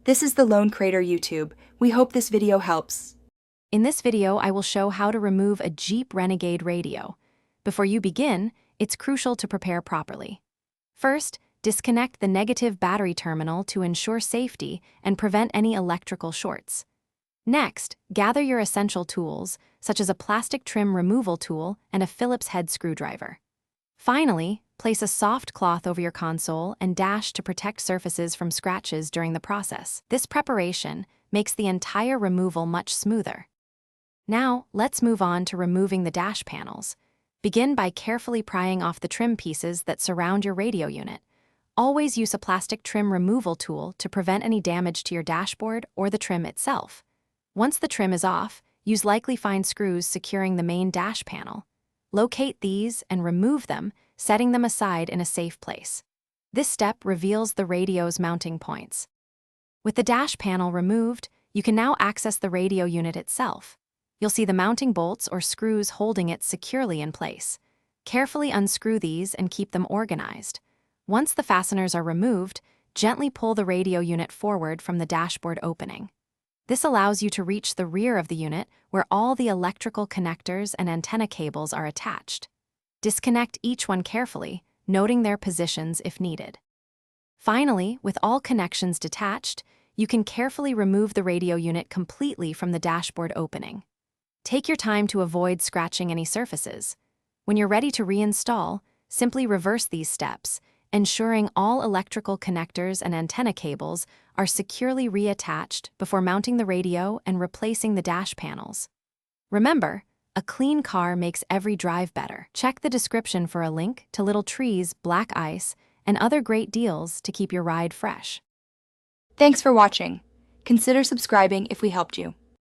This is the Lone Crater YouTube. We hope this video helps. In this video, I will show how to remove a Jeep Renegade radio. Before you begin, it's crucial to prepare properly. First, disconnect the negative battery terminal to ensure safety and prevent any electrical shorts. Next, gather your essential tools, such as a plastic trim removal tool and a Phillips head screwdriver. Finally, place a soft cloth over your console and dash to protect surfaces from scratches during the process. This preparation makes the entire removal much smoother. Now, let's move on to removing the dash panels. Begin by carefully prying off the trim pieces that surround your radio unit. Always use a plastic trim removal tool to prevent any damage to your dashboard or the trim itself. Once the trim is off, use likely fine screws securing the main dash panel. Locate these and remove them, setting them aside in a safe place. This step reveals the radio's mounting points. With the dash panel removed, you can now access the radio unit itself. You'll see the mounting bolts or screws holding it securely in place. Carefully unscrew these and keep them organized. Once the fasteners are removed, gently pull the radio unit forward from the dashboard opening. This allows you to reach the rear of the unit where all the electrical connectors and antenna cables are attached. Disconnect each one carefully, noting their positions if needed. Finally, with all connections detached, you can carefully remove the radio unit completely from the dashboard opening. Take your time to avoid scratching any surfaces. When you're ready to reinstall, simply reverse these steps, ensuring all electrical connectors and antenna cables are securely reattached before mounting the radio and replacing the dash panels. Remember, a clean car makes every drive better. Check the description for a link to Little Trees, Black Ice, and other great deals to keep your ride fresh. Thanks for watching. Consider subscribing if we helped you.